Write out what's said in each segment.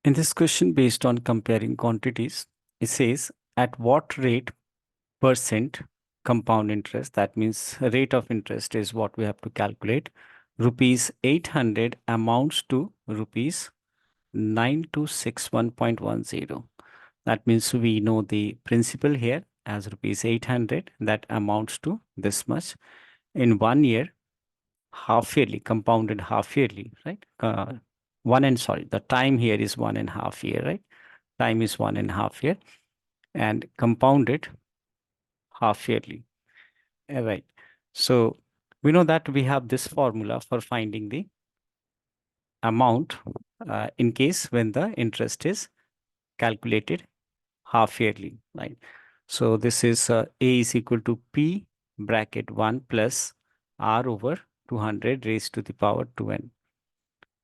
In this question, based on comparing quantities, it says at what rate percent compound interest, that means rate of interest is what we have to calculate, rupees 800 amounts to rupees 9261.10. That means we know the principal here as rupees 800, that amounts to this much in 1 year, half yearly, compounded half yearly, right? The time here is 1.5 year, right? Time is 1.5 year and compounded half yearly. All right. So we know that we have this formula for finding the amount in case when the interest is calculated half yearly, right? So this is A is equal to P bracket 1 plus R over 200 raised to the power 2n.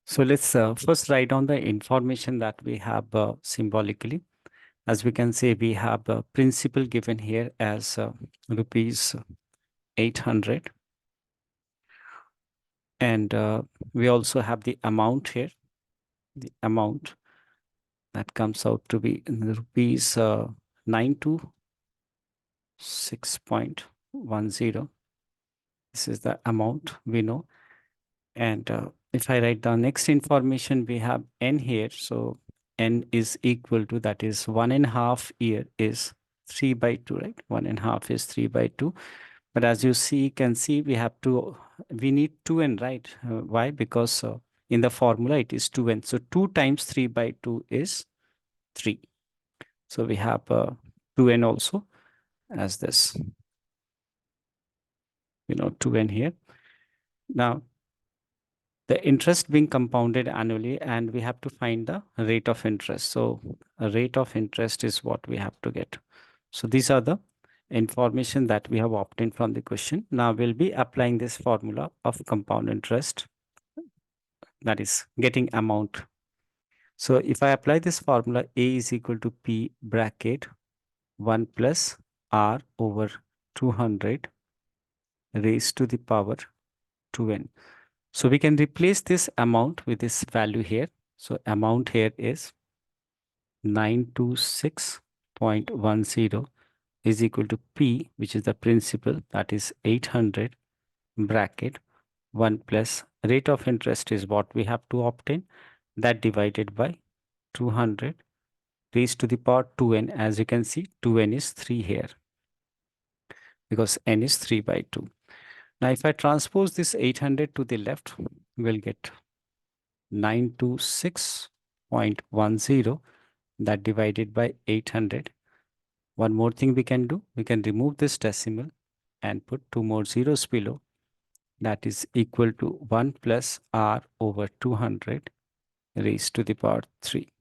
So let's first write down the information that we have symbolically. As we can say, we have the principal given here as rupees 800. And we also have the amount here, the amount that comes out to be in the rupees 926.10. This is the amount we know. And if I write the next information, we have n here. So n is equal to, that is 1.5 year is 3/2, right? 1.5 is 3/2. But as you can see, we need 2n, right? Why? Because in the formula, it is 2n. So 2 times 3/2 is 3. So we have 2n also as this, 2n here. Now, the interest being compounded annually, and we have to find the rate of interest. So a rate of interest is what we have to get. So these are the information that we have obtained from the question. Now we'll be applying this formula of compound interest, that is getting amount. So if I apply this formula, A is equal to P bracket 1 plus R over 200 raised to the power 2n. So we can replace this amount with this value here. So amount here is 926.10 is equal to P, which is the principal, that is 800 bracket 1 plus rate of interest is what we have to obtain, that divided by 200 raised to the power 2n. As you can see, 2n is 3 here because n is 3/2. Now, if I transpose this 800 to the left, we'll get 926.10, that divided by 800. One more thing we can do, we can remove this decimal and put 2 more zeros below. That is equal to 1 plus R over 200 raised to the power 3.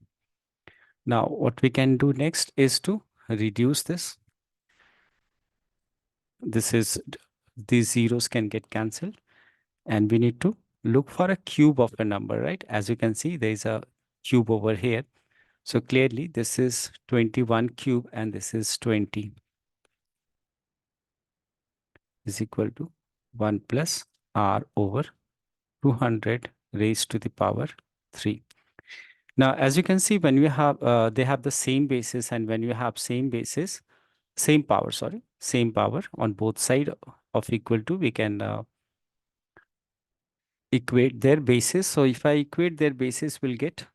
Now, what we can do next is to reduce this. These zeros can get cancelled, and we need to look for a cube of a number, right? As you can see, there is a cube over here. So clearly, this is 21 cube and this is 20 is equal to 1 plus R over 200 raised to the power 3. Now, as you can see, when we have, they have the same basis, and when you have same power on both sides of equal to, we can equate their basis. So if I equate their basis, we'll get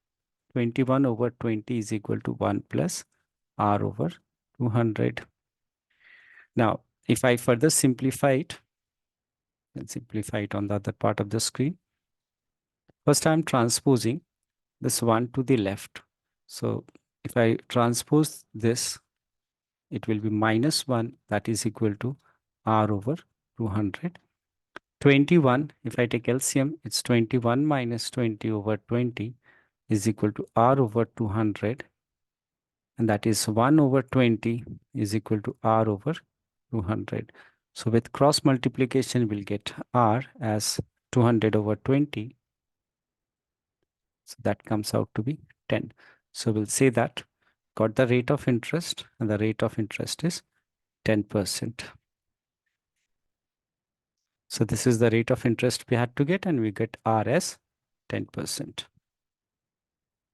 21 over 20 is equal to 1 plus R over 200. Now, if I further simplify it, and simplify it on the other part of the screen. First, I'm transposing this 1 to the left. So if I transpose this, it will be -1, that is equal to R over 200. 21, if I take LCM, it's 21 minus 20 over 20 is equal to R over 200. And that is 1 over 20 is equal to R over 200. So with cross multiplication, we'll get R as 200 over 20. So that comes out to be 10. So we'll say that got the rate of interest, and the rate of interest is 10%. So this is the rate of interest we had to get, and we get R as 10%.